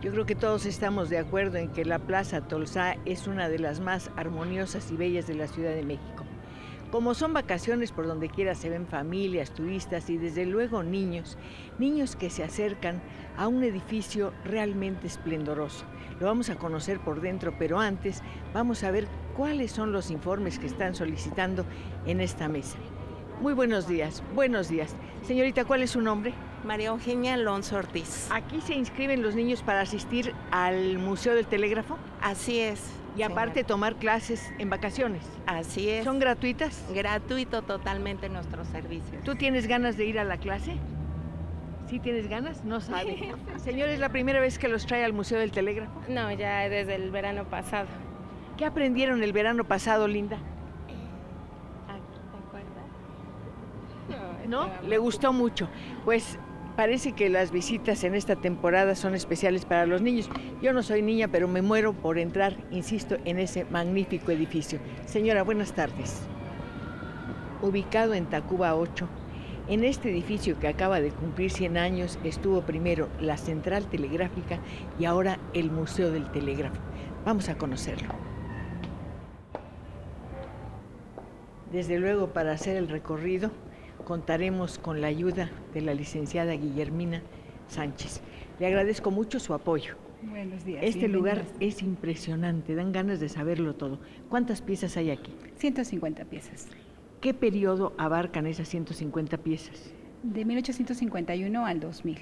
Yo creo que todos estamos de acuerdo en que la Plaza Tolsá es una de las más armoniosas y bellas de la Ciudad de México. Como son vacaciones, por donde quiera se ven familias, turistas y desde luego niños que se acercan a un edificio realmente esplendoroso. Lo vamos a conocer por dentro, pero antes vamos a ver cuáles son los informes que están solicitando en esta mesa. Muy buenos días, buenos días. Señorita, ¿cuál es su nombre? María Eugenia Alonso Ortiz. ¿Aquí se inscriben los niños para asistir al Museo del Telégrafo? Así es. Y aparte tomar clases en vacaciones. Así es. ¿Son gratuitas? Gratuito totalmente nuestros servicios. ¿Tú tienes ganas de ir a la clase? ¿Sí tienes ganas? No sabe. Señor, ¿es la primera vez que los trae al Museo del Telégrafo? No, ya desde el verano pasado. ¿Qué aprendieron el verano pasado, Linda? ¿Te acuerdas? ¿No? Le gustó mucho. Pues parece que las visitas en esta temporada son especiales para los niños. Yo no soy niña, pero me muero por entrar, insisto, en ese magnífico edificio. Señora, buenas tardes. Ubicado en Tacuba 8, en este edificio que acaba de cumplir 100 años, estuvo primero la Central Telegráfica y ahora el Museo del Telégrafo. Vamos a conocerlo. Desde luego, para hacer el recorrido, contaremos con la ayuda de la licenciada Guillermina Sánchez. Le agradezco mucho su apoyo. Buenos días. Este lugar es impresionante, dan ganas de saberlo todo. ¿Cuántas piezas hay aquí? 150 piezas. ¿Qué periodo abarcan esas 150 piezas? De 1851 al 2000.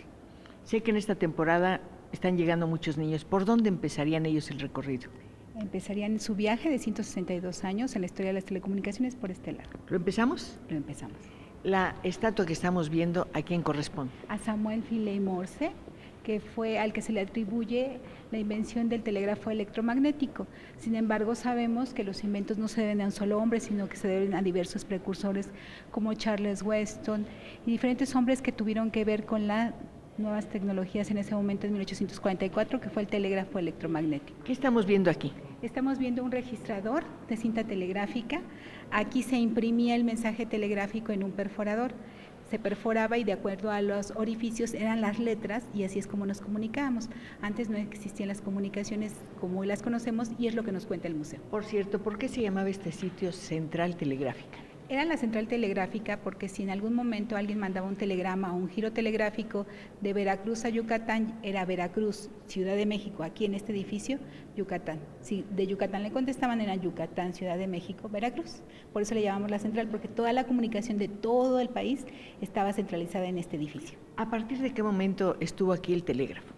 Sé que en esta temporada están llegando muchos niños. ¿Por dónde empezarían ellos el recorrido? Empezarían su viaje de 162 años en la historia de las telecomunicaciones por este lado. ¿Lo empezamos? Lo empezamos. La estatua que estamos viendo, ¿a quién corresponde? A Samuel Finley Morse, que fue al que se le atribuye la invención del telégrafo electromagnético. Sin embargo, sabemos que los inventos no se deben a un solo hombre, sino que se deben a diversos precursores como Charles Weston y diferentes hombres que tuvieron que ver con las nuevas tecnologías en ese momento, en 1844, que fue el telégrafo electromagnético. ¿Qué estamos viendo aquí? Estamos viendo un registrador de cinta telegráfica. Aquí se imprimía el mensaje telegráfico en un perforador. Se perforaba y de acuerdo a los orificios eran las letras y así es como nos comunicábamos. Antes no existían las comunicaciones como hoy las conocemos y es lo que nos cuenta el museo. Por cierto, ¿por qué se llamaba este sitio Central Telegráfica? Era la central telegráfica porque si en algún momento alguien mandaba un telegrama o un giro telegráfico de Veracruz a Yucatán, era Veracruz, Ciudad de México, aquí en este edificio, Yucatán. Si de Yucatán le contestaban, era Yucatán, Ciudad de México, Veracruz. Por eso le llamamos la central, porque toda la comunicación de todo el país estaba centralizada en este edificio. ¿A partir de qué momento estuvo aquí el telégrafo?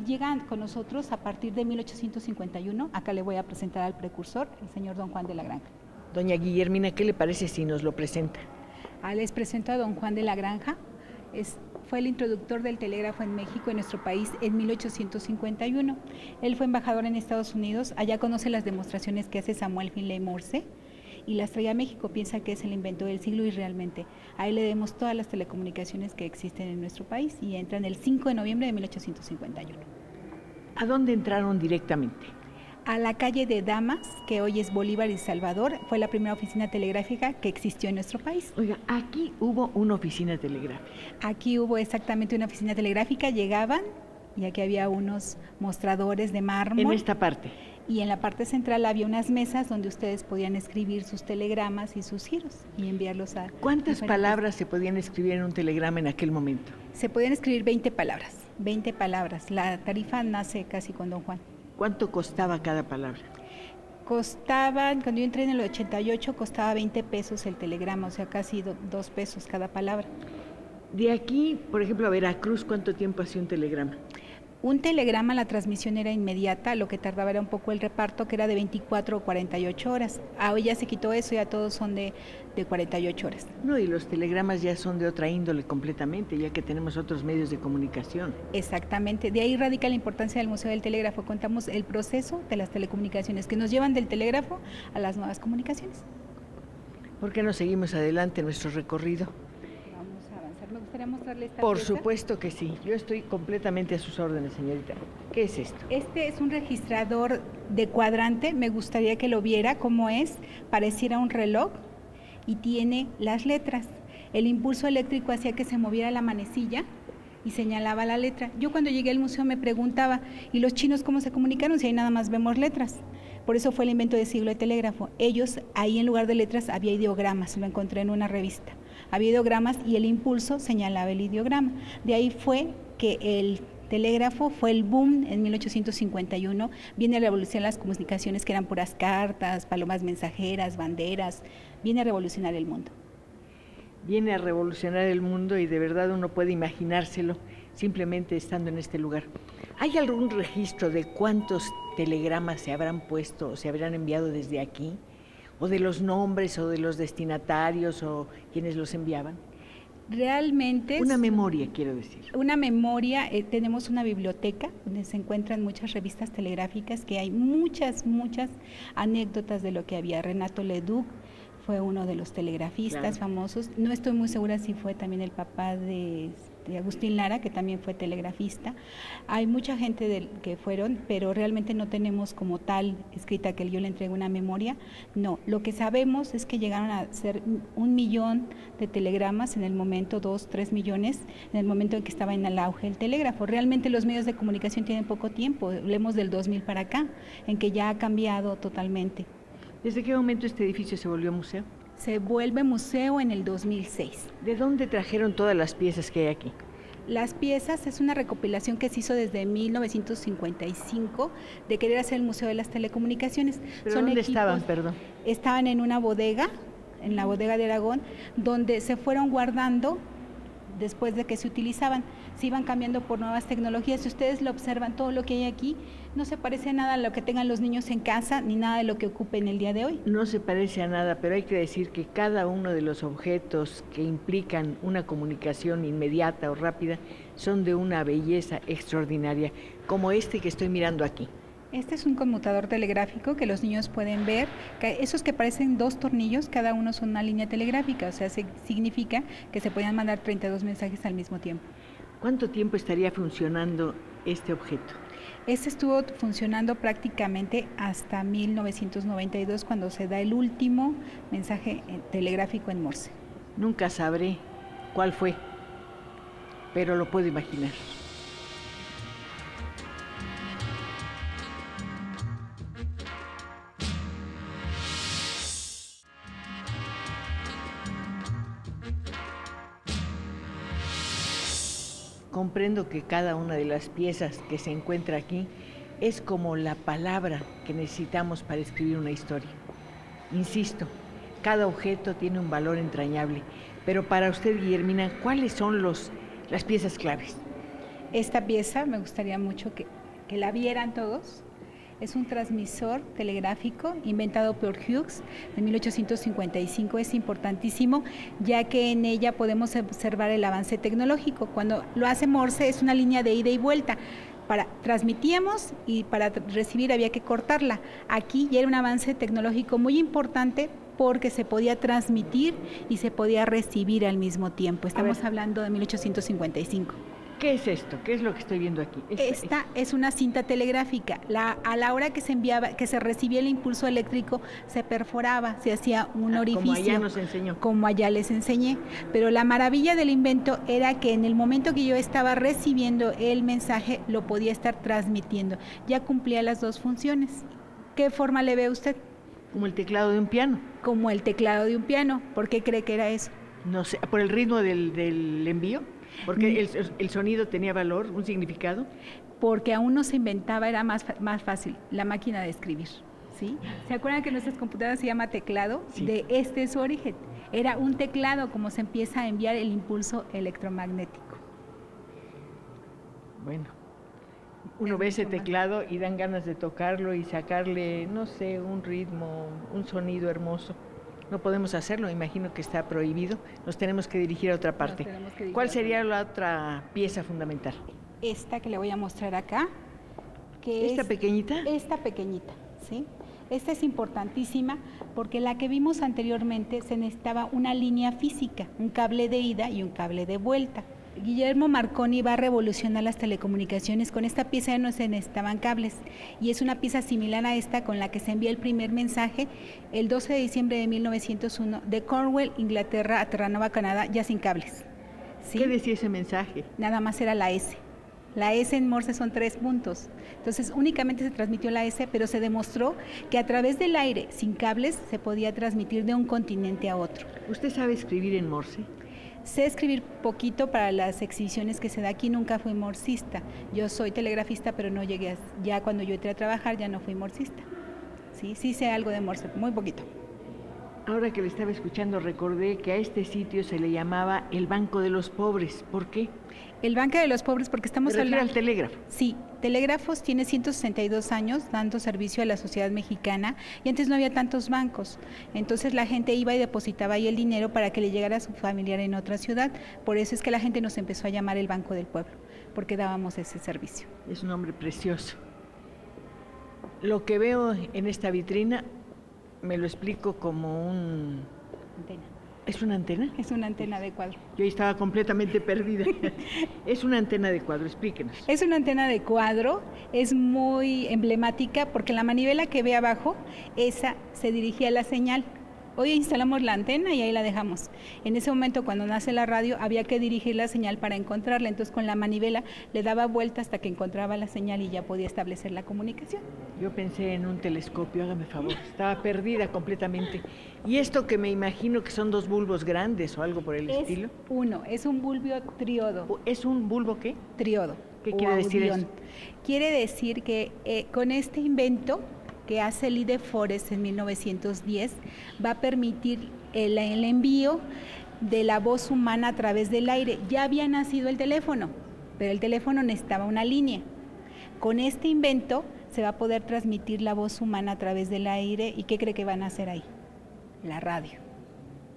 Llegan con nosotros a partir de 1851, acá le voy a presentar al precursor, el señor don Juan de la Granja. Doña Guillermina, ¿qué le parece si nos lo presenta? Les presento a don Juan de la Granja. Fue el introductor del telégrafo en México, en nuestro país, en 1851. Él fue embajador en Estados Unidos, allá conoce las demostraciones que hace Samuel Finley Morse y las trae a México, piensa que es el inventor del siglo y realmente a él le demos todas las telecomunicaciones que existen en nuestro país y entran el 5 de noviembre de 1851. ¿A dónde entraron directamente? A la calle de Damas, que hoy es Bolívar y Salvador, fue la primera oficina telegráfica que existió en nuestro país. Oiga, aquí hubo una oficina telegráfica. Aquí hubo exactamente una oficina telegráfica, llegaban y aquí había unos mostradores de mármol. En esta parte. Y en la parte central había unas mesas donde ustedes podían escribir sus telegramas y sus giros y enviarlos a... ¿Cuántas palabras se podían escribir en un telegrama en aquel momento? Se podían escribir 20 palabras, 20 palabras. La tarifa nace casi con don Juan. ¿Cuánto costaba cada palabra? Costaban, cuando yo entré en el 88, costaba 20 pesos el telegrama, o sea, casi 2 pesos cada palabra. De aquí, por ejemplo, a Veracruz, ¿cuánto tiempo hacía un telegrama? Un telegrama, la transmisión era inmediata, lo que tardaba era un poco el reparto, que era de 24 o 48 horas. Hoy ya se quitó eso, ya todos son de 48 horas. No, y los telegramas ya son de otra índole completamente, ya que tenemos otros medios de comunicación. Exactamente, de ahí radica la importancia del Museo del Telégrafo. Contamos el proceso de las telecomunicaciones que nos llevan del telégrafo a las nuevas comunicaciones. ¿Por qué no seguimos adelante en nuestro recorrido? Me gustaría mostrarle esta Por pieza. supuesto que sí, yo estoy completamente a sus órdenes, señorita. ¿Qué es esto? Este es un registrador de cuadrante, me gustaría que lo viera cómo es, pareciera un reloj y tiene las letras. El impulso eléctrico hacía que se moviera la manecilla y señalaba la letra. Yo cuando llegué al museo me preguntaba, ¿y los chinos cómo se comunicaron si ahí nada más vemos letras? Por eso fue el invento del siglo del telégrafo. Ellos, ahí en lugar de letras había ideogramas, lo encontré en una revista. Había ideogramas y el impulso señalaba el ideograma. De ahí fue que el telégrafo fue el boom en 1851, viene a revolucionar las comunicaciones que eran puras cartas, palomas mensajeras, banderas, viene a revolucionar el mundo. Viene a revolucionar el mundo y de verdad uno puede imaginárselo simplemente estando en este lugar. ¿Hay algún registro de cuántos telegramas se habrán puesto o se habrán enviado desde aquí? ¿O de los nombres o de los destinatarios o quienes los enviaban? Realmente una memoria, quiero decir. Una memoria, tenemos una biblioteca donde se encuentran muchas revistas telegráficas, que hay muchas anécdotas de lo que había. Renato Leduc fue uno de los telegrafistas famosos. No estoy muy segura si fue también el papá de Agustín Lara, que también fue telegrafista. Hay mucha gente que fueron, pero realmente no tenemos como tal escrita que yo le entregue una memoria. No, lo que sabemos es que llegaron a ser 1 millón de telegramas en el momento, 2, 3 millones, en el momento en que estaba en el auge el telégrafo. Realmente los medios de comunicación tienen poco tiempo, hablemos del 2000 para acá, en que ya ha cambiado totalmente. ¿Desde qué momento este edificio se volvió museo? Se vuelve museo en el 2006. ¿De dónde trajeron todas las piezas que hay aquí? Las piezas es una recopilación que se hizo desde 1955 de querer hacer el Museo de las Telecomunicaciones. ¿Pero dónde estaban, perdón? Estaban en una bodega, en la bodega de Aragón, donde se fueron guardando después de que se utilizaban, se iban cambiando por nuevas tecnologías. Si ustedes lo observan, todo lo que hay aquí no se parece a nada a lo que tengan los niños en casa, ni nada de lo que ocupen el día de hoy. No se parece a nada, pero hay que decir que cada uno de los objetos que implican una comunicación inmediata o rápida son de una belleza extraordinaria, como este que estoy mirando aquí. Este es un conmutador telegráfico que los niños pueden ver, esos que parecen 2 tornillos, cada uno son una línea telegráfica, o sea, significa que se podían mandar 32 mensajes al mismo tiempo. ¿Cuánto tiempo estaría funcionando este objeto? Este estuvo funcionando prácticamente hasta 1992, cuando se da el último mensaje telegráfico en Morse. Nunca sabré cuál fue, pero lo puedo imaginar. Comprendo que cada una de las piezas que se encuentra aquí es como la palabra que necesitamos para escribir una historia. Insisto, cada objeto tiene un valor entrañable, pero para usted, Guillermina, ¿cuáles son las piezas claves? Esta pieza me gustaría mucho que la vieran todos. Es un transmisor telegráfico inventado por Hughes en 1855. Es importantísimo, ya que en ella podemos observar el avance tecnológico. Cuando lo hace Morse es una línea de ida y vuelta. Transmitíamos y para recibir había que cortarla. Aquí ya era un avance tecnológico muy importante porque se podía transmitir y se podía recibir al mismo tiempo. Estamos hablando de 1855. ¿Qué es esto? ¿Qué es lo que estoy viendo aquí? Esta es una cinta telegráfica. A la hora que se enviaba, que se recibía el impulso eléctrico, se perforaba, se hacía un orificio. Como allá nos enseñó. Como allá les enseñé. Pero la maravilla del invento era que en el momento que yo estaba recibiendo el mensaje, lo podía estar transmitiendo. Ya cumplía las 2 funciones. ¿Qué forma le ve usted? Como el teclado de un piano. Como el teclado de un piano. ¿Por qué cree que era eso? No sé, ¿por el ritmo del envío? ¿Porque el sonido tenía valor, un significado? Porque aún no se inventaba, era más fácil, la máquina de escribir, ¿sí? ¿Se acuerdan que nuestras computadoras se llama teclado? Sí. De este es su origen. Era un teclado como se empieza a enviar el impulso electromagnético. Bueno, uno ve ese teclado y dan ganas de tocarlo y sacarle, no sé, un ritmo, un sonido hermoso. No podemos hacerlo, imagino que está prohibido. Nos tenemos que dirigir a otra parte. ¿Cuál sería la otra pieza fundamental? Esta que le voy a mostrar acá. ¿Esta pequeñita? Esta pequeñita, ¿sí? Esta es importantísima porque la que vimos anteriormente se necesitaba una línea física, un cable de ida y un cable de vuelta. Guillermo Marconi va a revolucionar las telecomunicaciones. Con esta pieza ya no se necesitaban cables y es una pieza similar a esta con la que se envía el primer mensaje el 12 de diciembre de 1901 de Cornwall, Inglaterra, a Terranova, Canadá, ya sin cables. ¿sí? ¿Qué decía ese mensaje? Nada más era la S. La S en Morse son 3 puntos. Entonces, únicamente se transmitió la S, pero se demostró que a través del aire, sin cables, se podía transmitir de un continente a otro. ¿Usted sabe escribir en Morse? Sé escribir poquito para las exhibiciones que se da aquí, nunca fui morsista. Yo soy telegrafista, pero no llegué ya cuando yo entré a trabajar ya no fui morsista. Sí sé algo de Morse, muy poquito. Ahora que le estaba escuchando recordé que a este sitio se le llamaba el Banco de los Pobres. ¿Por qué? El Banco de los Pobres porque estamos Me refiero hablando... al telégrafo. Sí, Telégrafos tiene 162 años dando servicio a la sociedad mexicana y antes no había tantos bancos. Entonces la gente iba y depositaba ahí el dinero para que le llegara a su familiar en otra ciudad. Por eso es que la gente nos empezó a llamar el Banco del Pueblo, porque dábamos ese servicio. Es un nombre precioso. Lo que veo en esta vitrina me lo explico como un... Antena. ¿Es una antena? Es una antena de cuadro. Yo ahí estaba completamente perdida. Es una antena de cuadro, explíquenos. Es una antena de cuadro, es muy emblemática porque la manivela que ve abajo, esa se dirigía a la señal. Hoy instalamos la antena y ahí la dejamos. En ese momento, cuando nace la radio, había que dirigir la señal para encontrarla. Entonces, con la manivela le daba vuelta hasta que encontraba la señal y ya podía establecer la comunicación. Yo pensé en un telescopio, hágame favor. Estaba perdida completamente. ¿Y esto que me imagino que son 2 bulbos grandes o algo por el estilo? Es un bulbo triodo. ¿Es un bulbo qué? Triodo. ¿Qué quiere decir eso? Quiere decir que con este invento que hace el IDE Forest en 1910, va a permitir el envío de la voz humana a través del aire. Ya había nacido el teléfono, pero el teléfono necesitaba una línea. Con este invento se va a poder transmitir la voz humana a través del aire. ¿Y qué cree que van a hacer ahí? La radio.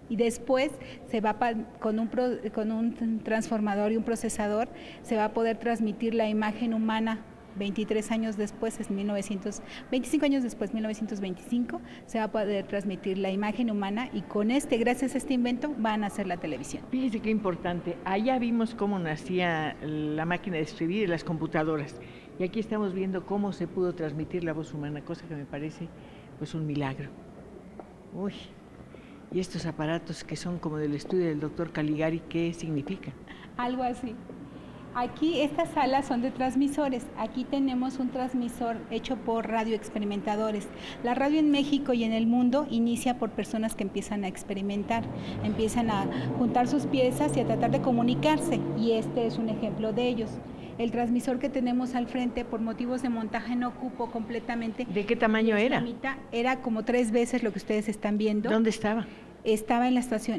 Y después se va con un transformador y un procesador, se va a poder transmitir la imagen humana. 23 años después, 25 años después, 1925, se va a poder transmitir la imagen humana y gracias a este invento, van a hacer la televisión. Fíjese qué importante. Allá vimos cómo nacía la máquina de escribir y las computadoras. Y aquí estamos viendo cómo se pudo transmitir la voz humana, cosa que me parece pues un milagro. Uy, y estos aparatos que son como del estudio del doctor Caligari, ¿qué significan? Algo así. Aquí estas salas son de transmisores. Aquí tenemos un transmisor hecho por radioexperimentadores. La radio en México y en el mundo inicia por personas que empiezan a experimentar, empiezan a juntar sus piezas y a tratar de comunicarse. Y este es un ejemplo de ellos. El transmisor que tenemos al frente, por motivos de montaje, no ocupó completamente. ¿De qué tamaño era? Era como 3 veces lo que ustedes están viendo. ¿Dónde estaba? Estaba en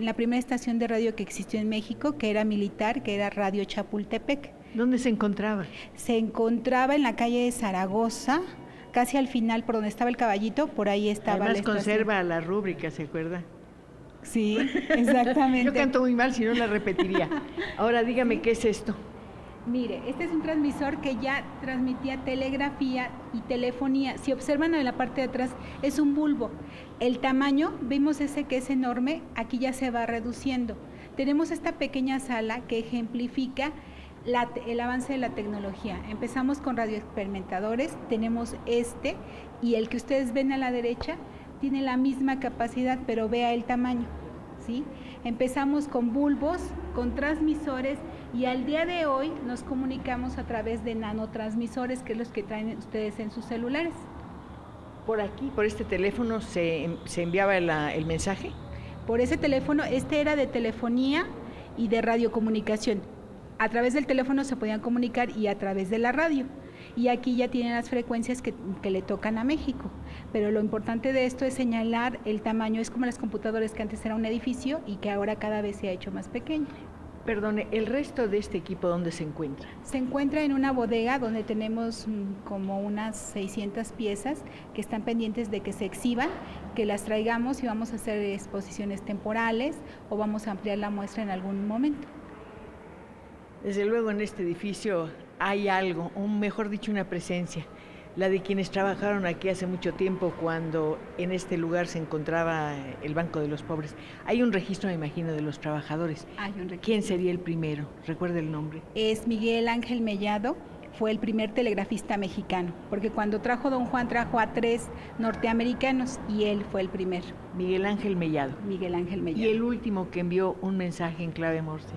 la primera estación de radio que existió en México, que era militar, que era Radio Chapultepec. ¿Dónde se encontraba? Se encontraba en la calle de Zaragoza, casi al final, por donde estaba el caballito, por ahí estaba. Además conserva la rúbrica, ¿se acuerda? Sí, exactamente. Yo canto muy mal, si no la repetiría. Ahora dígame, ¿qué es esto? Mire, este es un transmisor que ya transmitía telegrafía y telefonía. Si observan en la parte de atrás, es un bulbo. El tamaño, vimos ese que es enorme, aquí ya se va reduciendo. Tenemos esta pequeña sala que ejemplifica el avance de la tecnología. Empezamos con radioexperimentadores, tenemos y el que ustedes ven a la derecha tiene la misma capacidad, pero vea el tamaño, ¿sí? Empezamos con bulbos, con transmisores, y al día de hoy nos comunicamos a través de nanotransmisores, que es los que traen ustedes en sus celulares. Por aquí, por este teléfono, se enviaba el mensaje. Por ese teléfono, era de telefonía y de radiocomunicación. A través del teléfono se podían comunicar y a través de la radio. Y aquí ya tienen las frecuencias que le tocan a México. Pero lo importante de esto es señalar el tamaño. Es como las computadoras, que antes era un edificio y que ahora cada vez se ha hecho más pequeño. Perdone, ¿el resto de este equipo dónde se encuentra? Se encuentra en una bodega donde tenemos como unas 600 piezas que están pendientes de que se exhiban, que las traigamos y vamos a hacer exposiciones temporales o vamos a ampliar la muestra en algún momento. Desde luego en este edificio hay algo, o mejor dicho, una presencia, la de quienes trabajaron aquí hace mucho tiempo cuando en este lugar se encontraba el Banco de los Pobres. Hay un registro, me imagino, de los trabajadores. Hay un registro. ¿Quién sería el primero? ¿Recuerda el nombre? Es Miguel Ángel Mellado, fue el primer telegrafista mexicano, porque cuando trajo don Juan trajo a 3 norteamericanos y él fue el primero. Miguel Ángel Mellado. Miguel Ángel Mellado. Y el último que envió un mensaje en clave Morse.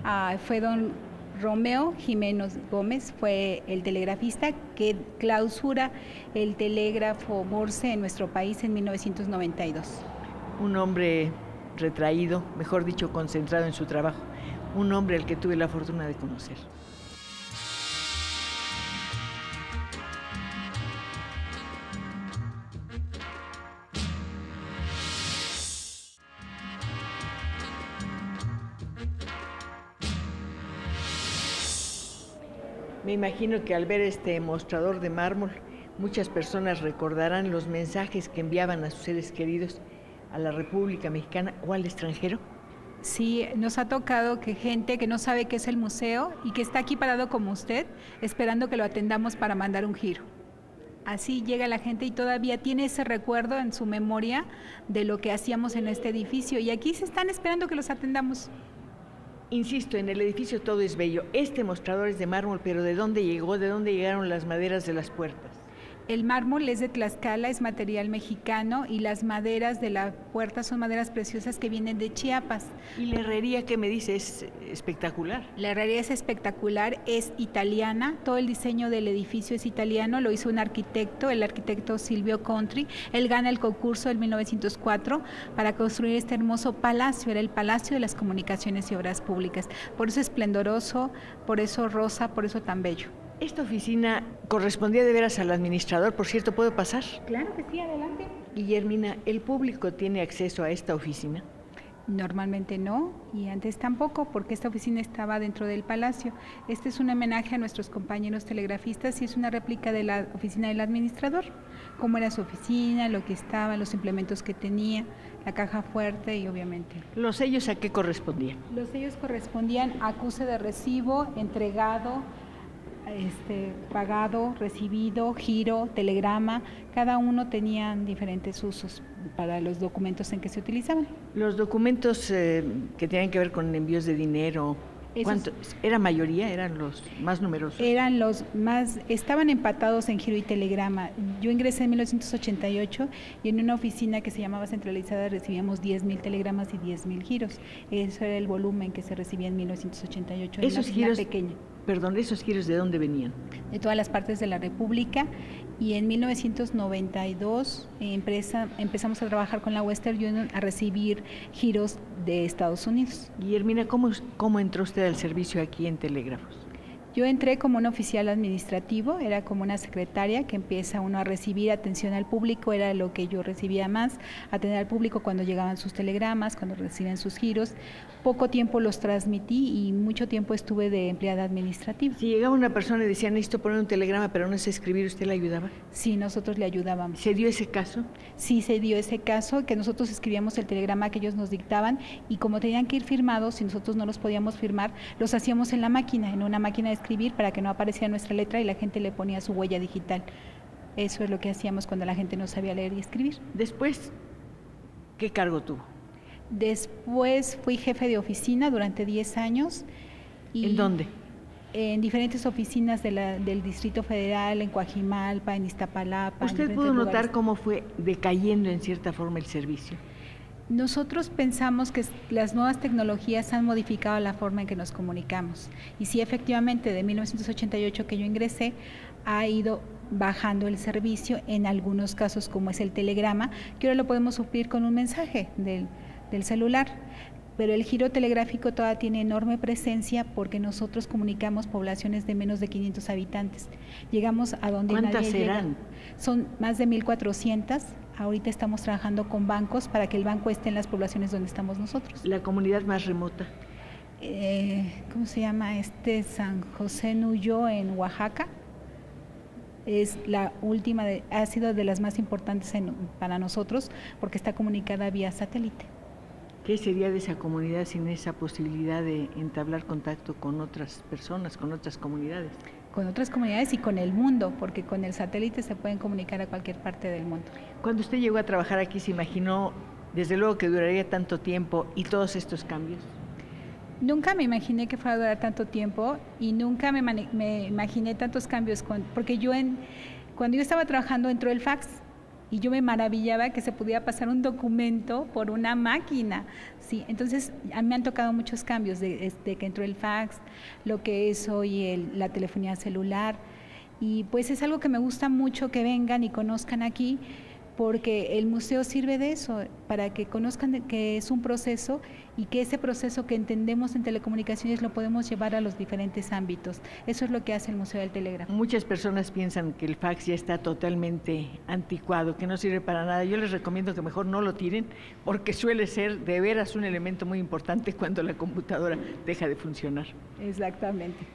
Fue don Romeo Jiménez Gómez, fue el telegrafista que clausura el telégrafo Morse en nuestro país en 1992. Un hombre retraído, mejor dicho, concentrado en su trabajo. Un hombre al que tuve la fortuna de conocer. Me imagino que al ver este mostrador de mármol, muchas personas recordarán los mensajes que enviaban a sus seres queridos a la República Mexicana o al extranjero. Sí, nos ha tocado que gente que no sabe qué es el museo y que está aquí parado como usted, esperando que lo atendamos para mandar un giro. Así llega la gente y todavía tiene ese recuerdo en su memoria de lo que hacíamos en este edificio y aquí se están esperando que los atendamos. Insisto, en el edificio todo es bello. Este mostrador es de mármol, pero ¿de dónde llegó? ¿De dónde llegaron las maderas de las puertas? El mármol es de Tlaxcala, es material mexicano y las maderas de la puerta son maderas preciosas que vienen de Chiapas. Y la herrería que me dice es espectacular. La herrería es espectacular, es italiana, todo el diseño del edificio es italiano, lo hizo un arquitecto, el arquitecto Silvio Contri. Él gana el concurso en 1904 para construir este hermoso palacio, era el Palacio de las Comunicaciones y Obras Públicas. Por eso esplendoroso, por eso rosa, por eso tan bello. Esta oficina correspondía de veras al administrador, por cierto, ¿puedo pasar? Claro que sí, adelante. Guillermina, ¿el público tiene acceso a esta oficina? Normalmente no, y antes tampoco, porque esta oficina estaba dentro del palacio. Este es un homenaje a nuestros compañeros telegrafistas y es una réplica de la oficina del administrador, cómo era su oficina, lo que estaba, los implementos que tenía, la caja fuerte y obviamente. ¿Los sellos a qué correspondían? Los sellos correspondían a acuse de recibo, entregado, pagado, recibido, giro, telegrama, cada uno tenían diferentes usos para los documentos en que se utilizaban. Los documentos que tenían que ver con envíos de dinero, ¿cuánto? ¿Era mayoría? ¿Eran los más numerosos? Eran los más, estaban empatados en giro y telegrama. Yo ingresé en 1988 y en una oficina que se llamaba centralizada recibíamos 10,000 telegramas y 10,000 giros. Ese era el volumen que se recibía en 1988 en ¿Esos una giros pequeña? Perdón, ¿esos giros de dónde venían? De todas las partes de la República, y en 1992 empezamos a trabajar con la Western Union a recibir giros de Estados Unidos. Guillermina, ¿cómo entró usted al servicio aquí en Telégrafos? Yo entré como un oficial administrativo, era como una secretaria que empieza uno a recibir atención al público, era lo que yo recibía más, atender al público cuando llegaban sus telegramas, cuando recibían sus giros. Poco tiempo los transmití y mucho tiempo estuve de empleada administrativa. Si llegaba una persona y decía, necesito poner un telegrama, pero no sé escribir, ¿usted le ayudaba? Sí, nosotros le ayudábamos. ¿Se dio ese caso? Sí, se dio ese caso, que nosotros escribíamos el telegrama que ellos nos dictaban y como tenían que ir firmados, si nosotros no los podíamos firmar, los hacíamos en la máquina, en una máquina de escribir para que no apareciera nuestra letra y la gente le ponía su huella digital. Eso es lo que hacíamos cuando la gente no sabía leer y escribir. Después, ¿qué cargo tuvo? Después fui jefe de oficina durante 10 años. ¿En dónde? En diferentes oficinas del Distrito Federal, en Coajimalpa, en Iztapalapa. ¿Usted pudo notar cómo fue decayendo en cierta forma el servicio? Nosotros pensamos que las nuevas tecnologías han modificado la forma en que nos comunicamos. Y sí, efectivamente, de 1988 que yo ingresé, ha ido bajando el servicio en algunos casos, como es el telegrama, que ahora lo podemos suplir con un mensaje del celular. Pero el giro telegráfico todavía tiene enorme presencia porque nosotros comunicamos poblaciones de menos de 500 habitantes. Llegamos a donde nadie llega. ¿Cuántas serán? Son más de 1,400. Ahorita estamos trabajando con bancos para que el banco esté en las poblaciones donde estamos nosotros. ¿La comunidad más remota? ¿Cómo se llama? San José Nuyo en Oaxaca. Es la última, ha sido de las más importantes para nosotros porque está comunicada vía satélite. ¿Qué sería de esa comunidad sin esa posibilidad de entablar contacto con otras personas, con otras comunidades? Con otras comunidades y con el mundo, porque con el satélite se pueden comunicar a cualquier parte del mundo. Cuando usted llegó a trabajar aquí, ¿se imaginó, desde luego, que duraría tanto tiempo y todos estos cambios? Nunca me imaginé que fuera a durar tanto tiempo y nunca me imaginé tantos cambios, porque cuando yo estaba trabajando entró el fax y yo me maravillaba que se pudiera pasar un documento por una máquina. Sí, entonces a mí me han tocado muchos cambios desde que entró el fax, lo que es hoy la telefonía celular, y pues es algo que me gusta mucho que vengan y conozcan aquí, porque el museo sirve de eso, para que conozcan que es un proceso y que ese proceso que entendemos en telecomunicaciones lo podemos llevar a los diferentes ámbitos. Eso es lo que hace el Museo del Telégrafo. Muchas personas piensan que el fax ya está totalmente anticuado, que no sirve para nada. Yo les recomiendo que mejor no lo tiren, porque suele ser de veras un elemento muy importante cuando la computadora deja de funcionar. Exactamente.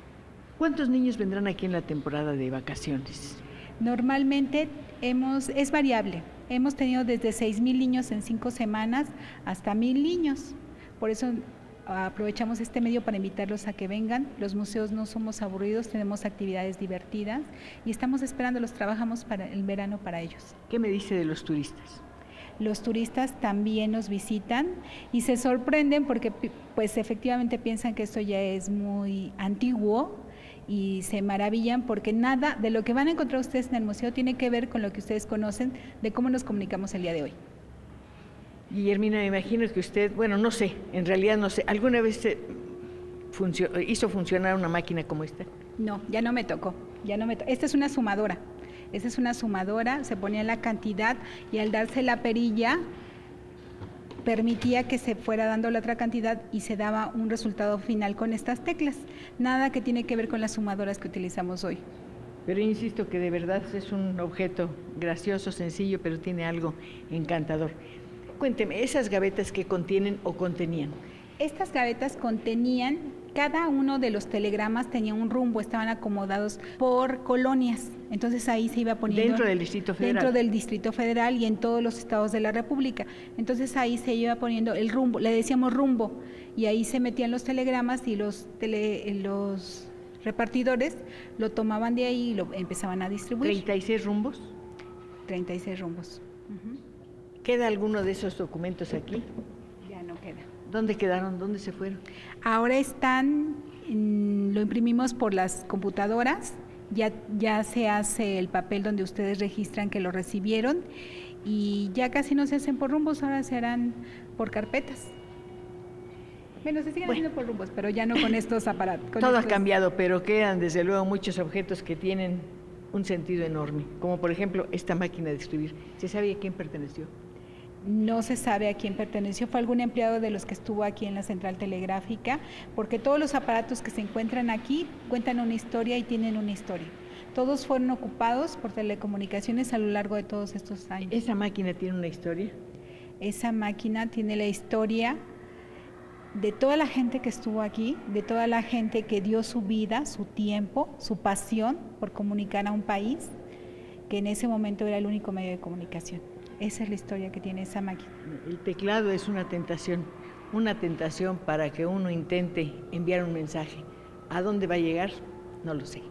¿Cuántos niños vendrán aquí en la temporada de vacaciones? Normalmente es variable. Hemos tenido desde 6,000 niños en 5 semanas hasta 1,000 niños. Por eso aprovechamos este medio para invitarlos a que vengan. Los museos no somos aburridos, tenemos actividades divertidas y estamos esperándolos, trabajamos para el verano para ellos. ¿Qué me dice de los turistas? Los turistas también nos visitan y se sorprenden porque pues efectivamente piensan que esto ya es muy antiguo, y se maravillan porque nada de lo que van a encontrar ustedes en el museo tiene que ver con lo que ustedes conocen de cómo nos comunicamos el día de hoy. Guillermina, me imagino que usted, bueno, no sé, en realidad no sé, ¿alguna vez hizo funcionar una máquina como esta? No, ya no me tocó, Esta es una sumadora. Esta es una sumadora, se ponía la cantidad y al darse la perilla permitía que se fuera dando la otra cantidad y se daba un resultado final con estas teclas. Nada que tiene que ver con las sumadoras que utilizamos hoy. Pero insisto que de verdad es un objeto gracioso, sencillo, pero tiene algo encantador. Cuénteme, ¿esas gavetas qué contienen o contenían? Estas gavetas contenían, cada uno de los telegramas tenía un rumbo, estaban acomodados por colonias. Entonces ahí se iba poniendo... ¿Dentro del Distrito Federal? Dentro del Distrito Federal y en todos los estados de la República. Entonces ahí se iba poniendo el rumbo, le decíamos rumbo, y ahí se metían los telegramas y los repartidores lo tomaban de ahí y lo empezaban a distribuir. ¿36 rumbos? 36 rumbos. ¿Queda alguno de esos documentos aquí? Ya no queda. ¿Dónde quedaron? ¿Dónde se fueron? Ahora lo imprimimos por las computadoras, ya se hace el papel donde ustedes registran que lo recibieron y ya casi no se hacen por rumbos, ahora se harán por carpetas. Bueno, se siguen haciendo por rumbos, pero ya no con estos aparatos. Todo ha cambiado, pero quedan desde luego muchos objetos que tienen un sentido enorme, como por ejemplo esta máquina de escribir. ¿Se sabe a quién perteneció? No se sabe a quién perteneció, fue algún empleado de los que estuvo aquí en la central telegráfica, porque todos los aparatos que se encuentran aquí cuentan una historia y tienen una historia. Todos fueron ocupados por telecomunicaciones a lo largo de todos estos años. ¿Esa máquina tiene una historia? Esa máquina tiene la historia de toda la gente que estuvo aquí, de toda la gente que dio su vida, su tiempo, su pasión por comunicar a un país, que en ese momento era el único medio de comunicación. Esa es la historia que tiene esa máquina. El teclado es una tentación para que uno intente enviar un mensaje. ¿A dónde va a llegar? No lo sé.